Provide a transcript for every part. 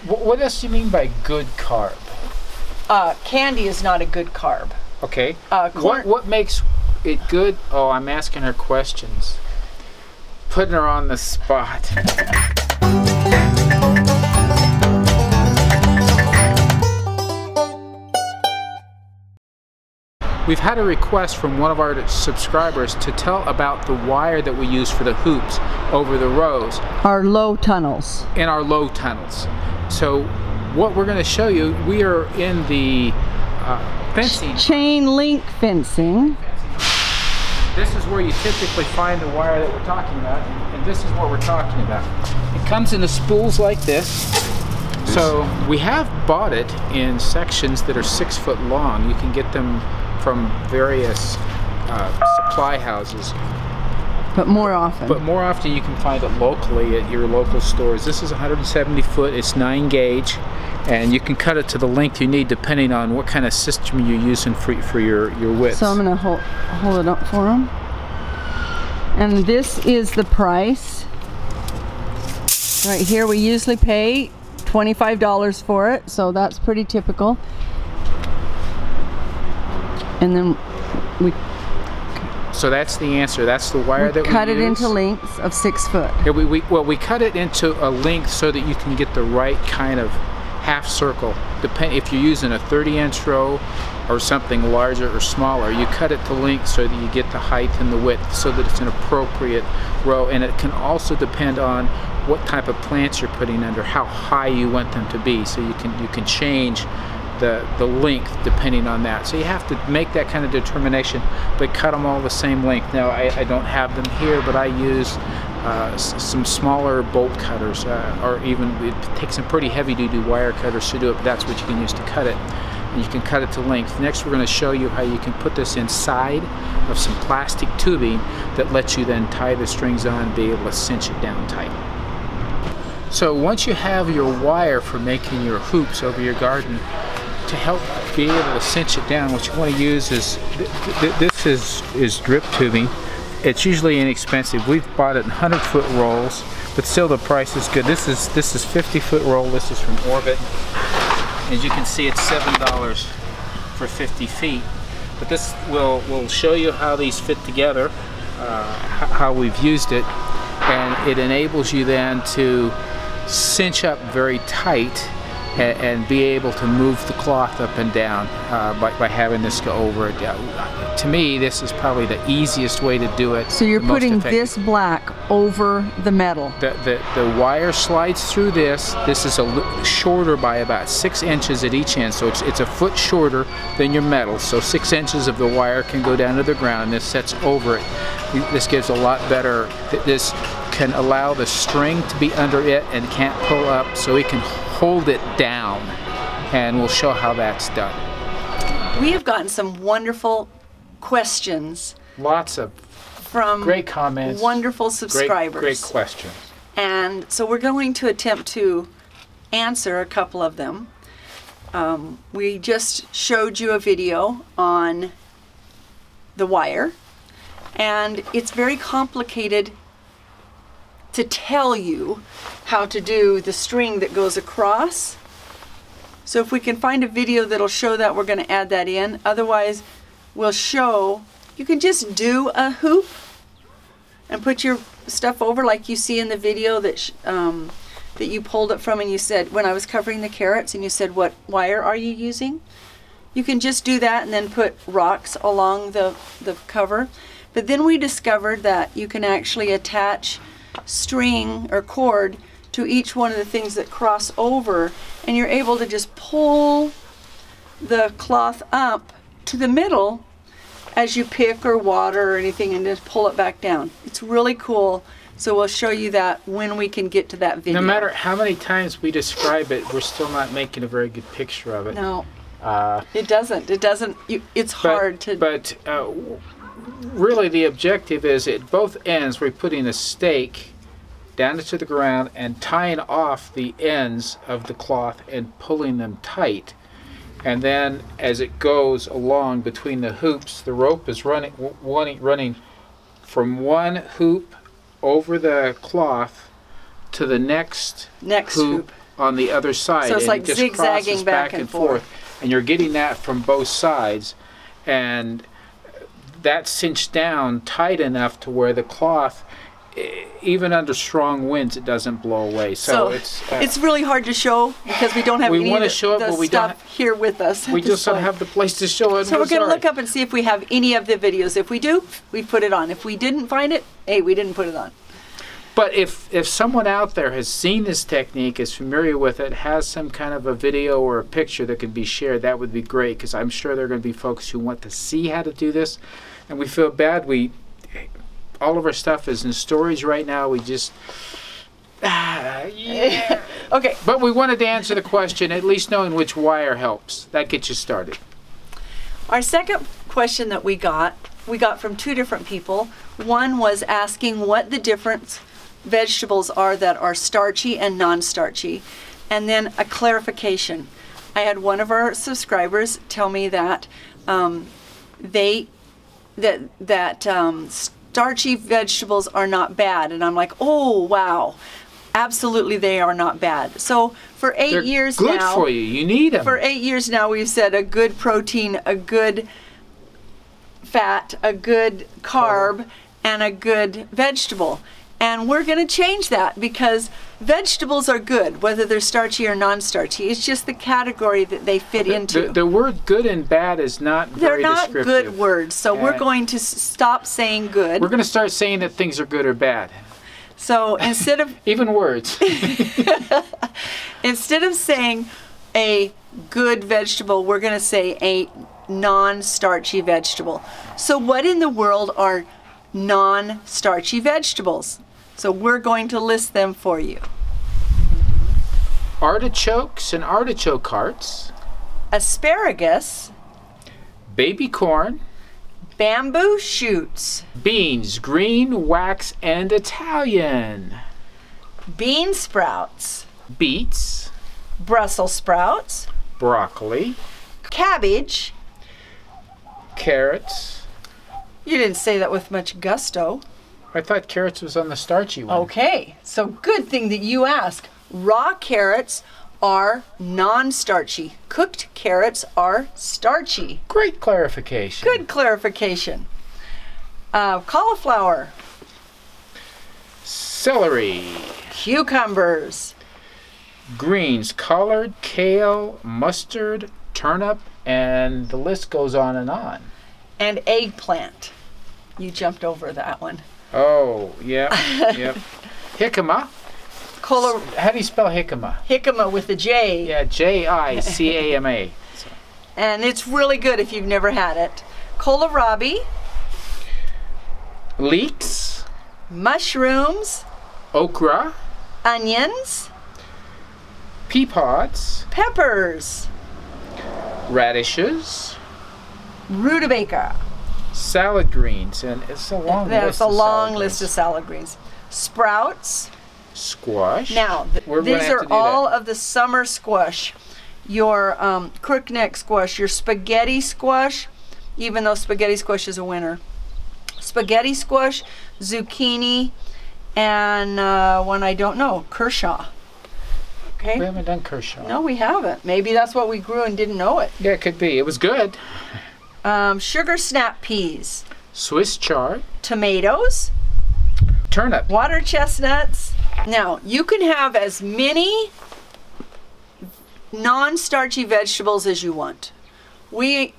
What else do you mean by good carb? Candy is not a good carb. Okay. What makes it good? Oh, I'm asking her questions. Putting her on the spot. We've had a request from one of our subscribers to tell about the wire that we use for the hoops over the rows. Our low tunnels. In our low tunnels. So what we're going to show you, we are in the fencing. Chain link fencing. This is where you typically find the wire that we're talking about, and this is what we're talking about. It comes in the spools like this. So we have bought it in sections that are 6 foot long. You can get them from various supply houses. But more often. But more often you can find it locally at your local stores. This is 170 foot, it's 9 gauge, and you can cut it to the length you need depending on what kind of system you're using for your width. So I'm going to hold it up for them. And this is the price. Right here we usually pay $25 for it, so that's pretty typical. And then we... So that's the answer. That's the wire that we cut use. It into lengths of 6 foot. Yeah, we cut it into a length so that you can get the right kind of half circle. If you're using a 30-inch row or something larger or smaller, you cut it to length so that you get the height and the width so that it's an appropriate row. And it can also depend on what type of plants you're putting under, how high you want them to be. So you can change the length depending on that. So you have to make that kind of determination, but cut them all the same length. Now I don't have them here, but I use some smaller bolt cutters, or even it takes some pretty heavy-duty wire cutters to do it, but that's what you can use to cut it. And you can cut it to length. Next we're going to show you how you can put this inside of some plastic tubing that lets you then tie the strings on and be able to cinch it down tight. So once you have your wire for making your hoops over your garden, to help be able to cinch it down, what you want to use is this is drip tubing. It's usually inexpensive. We've bought it in 100-foot rolls, but still the price is good. This is 50-foot roll. This is from Orbit. As you can see, it's $7 for 50 feet. But this will show you how these fit together, how we've used it, and it enables you then to cinch up very tight and be able to move the cloth up and down by having this go over it. To me, this is probably the easiest way to do it. So you're putting this black over the metal. The wire slides through this. This is shorter by about 6 inches at each end, so it's a foot shorter than your metal. So 6 inches of the wire can go down to the ground, and this sets over it. This gives a lot better. This can allow the string to be under it and can't pull up, so it can hold it down, and we'll show how that's done. We have gotten some wonderful questions. Lots of from great comments, wonderful subscribers. Great questions. And so we're going to attempt to answer a couple of them. We just showed you a video on the wire, and it's very complicated to tell you how to do the string that goes across. So if we can find a video that'll show that, we're going to add that in. Otherwise, we'll show, you can just do a hoop and put your stuff over like you see in the video that that you pulled it from, and you said, when I was covering the carrots, and you said, what wire are you using? You can just do that and then put rocks along the cover. But then we discovered that you can actually attach string or cord to each one of the things that cross over, and you're able to just pull the cloth up to the middle as you pick or water or anything, and just pull it back down. It's really cool. So we'll show you that when we can get to that video. No matter how many times we describe it, we're still not making a very good picture of it. No, it doesn't. It doesn't. It's hard to. But really, the objective is at both ends we're putting a stake down into the ground and tying off the ends of the cloth and pulling them tight. And then as it goes along between the hoops, the rope is running from one hoop over the cloth to the next hoop on the other side. So it's and like it just zigzagging crosses back and forth. And you're getting that from both sides. And that's cinched down tight enough to where the cloth, even under strong winds, it doesn't blow away. So it's really hard to show because we don't have any of the stuff here with us. We just don't have the place to show it. So we're going to look up and see if we have any of the videos. If we do, we put it on. If we didn't find it, hey, we didn't put it on. But if someone out there has seen this technique, is familiar with it, has some kind of a video or a picture that could be shared, that would be great, because I'm sure there are going to be folks who want to see how to do this. And we feel bad. All of our stuff is in storage right now. We just... yeah. Okay. But we wanted to answer the question, at least knowing which wire helps. That gets you started. Our second question that we got from two different people. One was asking what the different vegetables are that are starchy and non-starchy, and then a clarification. I had one of our subscribers tell me that starchy vegetables are not bad, and I'm like, oh wow, absolutely they are not bad. So for 8 years now, good for you. You need them. For 8 years now, we've said a good protein, a good fat, a good carb, and a good vegetable. And we're going to change that because vegetables are good, whether they're starchy or non-starchy. It's just the category that they fit into. The word good and bad is not very descriptive. They're not good words, so we're going to stop saying good. We're going to start saying that things are good or bad. So instead of... Even words. Instead of saying a good vegetable, we're going to say a non-starchy vegetable. So what in the world are non-starchy vegetables? So we're going to list them for you. Artichokes and artichoke hearts. Asparagus. Baby corn. Bamboo shoots. Beans, green, wax, and Italian. Bean sprouts. Beets. Brussels sprouts. Broccoli. Cabbage. Carrots. You didn't say that with much gusto. I thought carrots was on the starchy one. Okay, so good thing that you asked. Raw carrots are non-starchy. Cooked carrots are starchy. Great clarification. Good clarification. Cauliflower. Celery. Cucumbers. Greens, collard, kale, mustard, turnip, and the list goes on and on. And eggplant. You jumped over that one. Oh, yeah, yep. Jicama. How do you spell jicama? Jicama with a J. Yeah, Jicama. And it's really good if you've never had it. Kohlrabi. Leeks. Mushrooms. Okra. Onions. Pea pods. Peppers. Radishes. Rutabaga. Salad greens, and it's a long list. That's a long list of salad greens. Sprouts. Squash. Now, these are all of the summer squash. Your crookneck squash, your spaghetti squash, even though spaghetti squash is a winter. Spaghetti squash, zucchini, and one I don't know, Kershaw. Okay. We haven't done Kershaw. No, we haven't. Maybe that's what we grew and didn't know it. Yeah, it could be. It was good. Sugar snap peas. Swiss chard. Tomatoes. Turnip. Water chestnuts. Now, you can have as many non-starchy vegetables as you want. We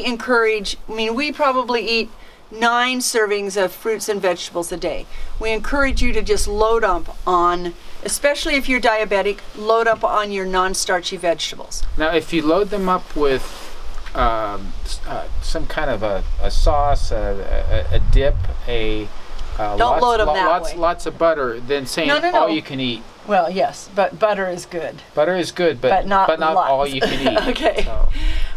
encourage, we probably eat 9 servings of fruits and vegetables a day. We encourage you to just load up on, especially if you're diabetic, load up on your non-starchy vegetables. Now, if you load them up with some kind of a sauce, a dip, don't load them that way. Lots of butter, then saying no. all you can eat. Well, yes, but butter is good. Butter is good, but not all you can eat. Okay. So.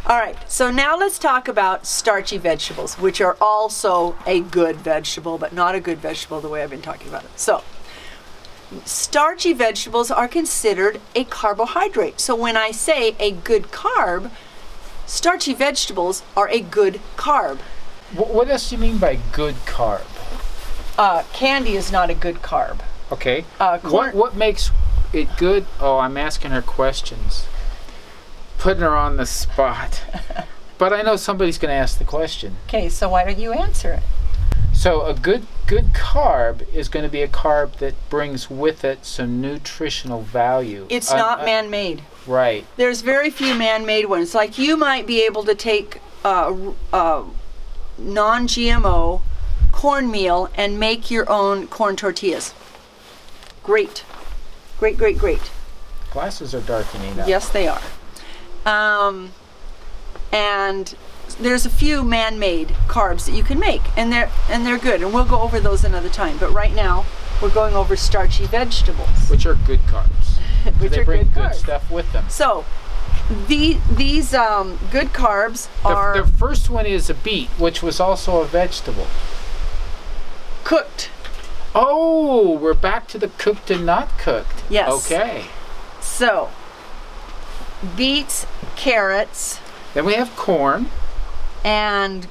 All right, so now let's talk about starchy vegetables, which are also a good vegetable, but not a good vegetable the way I've been talking about it. So, starchy vegetables are considered a carbohydrate. So when I say a good carb, starchy vegetables are a good carb. What else do you mean by good carb? Candy is not a good carb. Okay. What makes it good? Oh, I'm asking her questions. Putting her on the spot. But I know somebody's going to ask the question. Okay, so why don't you answer it? So a good carb is going to be a carb that brings with it some nutritional value. It's not man-made. Right. There's very few man-made ones. Like you might be able to take non-GMO cornmeal and make your own corn tortillas. Great. Great, great, great. Glasses are darkening up. Yes, they are. And there's a few man-made carbs that you can make, and they're good, and we'll go over those another time. But right now, we're going over starchy vegetables, which are good carbs. Which they are bring good carbs. stuff with them. So these good carbs are the first one is a beet, which was also a vegetable. Cooked. Oh, we're back to the cooked and not cooked. Yes. Okay. So beets, carrots. Then we have corn. And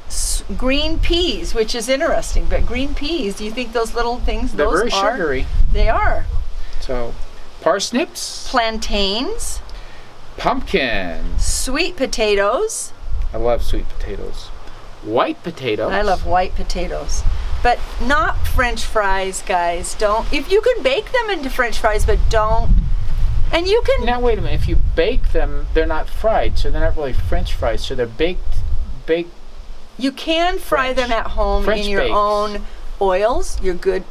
green peas, which is interesting. But green peas, do you think those little things? They're very sugary. They are. So, parsnips. Plantains. Pumpkins. Sweet potatoes. I love sweet potatoes. White potatoes. I love white potatoes. But not French fries, guys. Don't. If you can bake them into French fries, but don't. And you can. Now wait a minute. If you bake them, they're not fried, so they're not really French fries. So they're baked. You can fry them at home French in your bakes. own oils, your good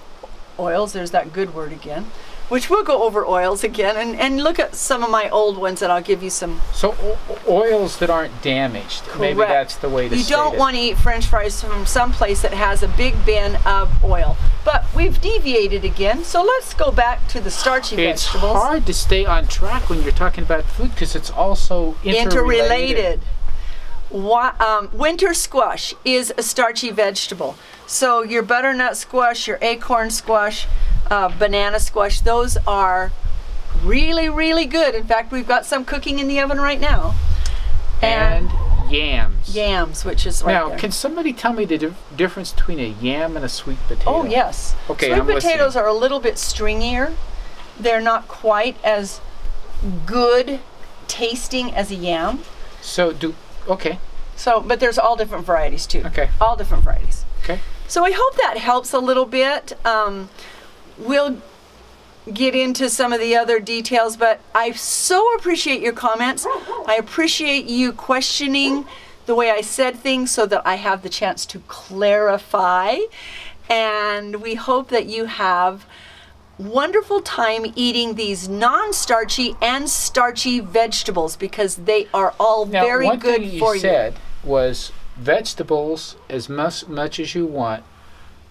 oils. There's that good word again, which we'll go over oils again and look at some of my old ones that I'll give you some. So oils that aren't damaged. Correct. Maybe that's the way to You state don't it. want to eat French fries from some place that has a big bin of oil. But we've deviated again, so let's go back to the starchy vegetables. It's hard to stay on track when you're talking about food because it's also interrelated. Winter squash is a starchy vegetable. So your butternut squash, your acorn squash, banana squash, those are really, really good. In fact, we've got some cooking in the oven right now. And yams. Yams, which is right now, there. can somebody tell me the difference between a yam and a sweet potato? Oh, yes. Okay, Sweet I'm potatoes listening. are a little bit stringier. They're not quite as good tasting as a yam. So okay. So, but there's all different varieties too. Okay. All different varieties. Okay. So I hope that helps a little bit. We'll get into some of the other details, but I so appreciate your comments. I appreciate you questioning the way I said things so that I have the chance to clarify. And we hope that you have wonderful time eating these non-starchy and starchy vegetables because they are all very good for you. One thing you said was vegetables as much as you want.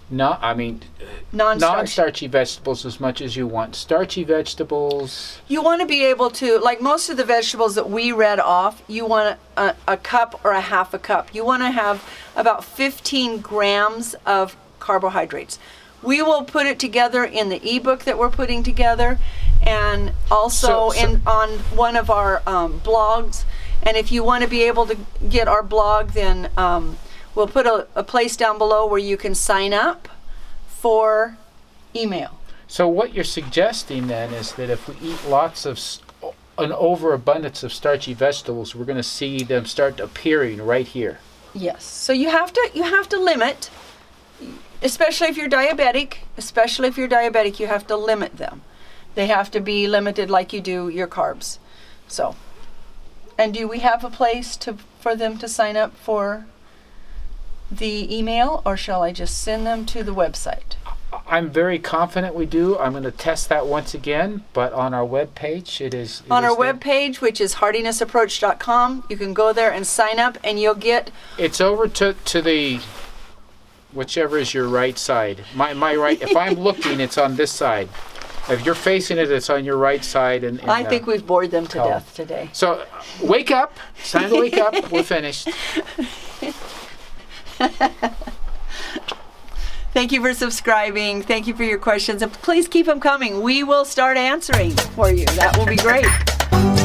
Non-starchy vegetables as much as you want. Starchy vegetables. You want to be able to, like most of the vegetables that we read off, you want a cup or a half a cup. You want to have about 15 grams of carbohydrates. We will put it together in the ebook that we're putting together, and also on one of our blogs. And if you want to be able to get our blog, then we'll put a place down below where you can sign up for email. So what you're suggesting then is that if we eat lots of an overabundance of starchy vegetables, we're going to see them start appearing right here. Yes. So you have to limit. Especially if you're diabetic, you have to limit them. They have to be limited like you do your carbs. So, and do we have a place for them to sign up for the email, or shall I just send them to the website? I'm very confident we do. I'm going to test that once again, but on our webpage it is. On our webpage, which is heartinessapproach.com, you can go there and sign up, and you'll get. It's over to the. Whichever is your right side. My right, if I'm looking, it's on this side. If you're facing it, it's on your right side. And I think we've bored them to death today. So, wake up. It's time to wake up. We're finished. Thank you for subscribing. Thank you for your questions. And please keep them coming. We will start answering for you. That will be great.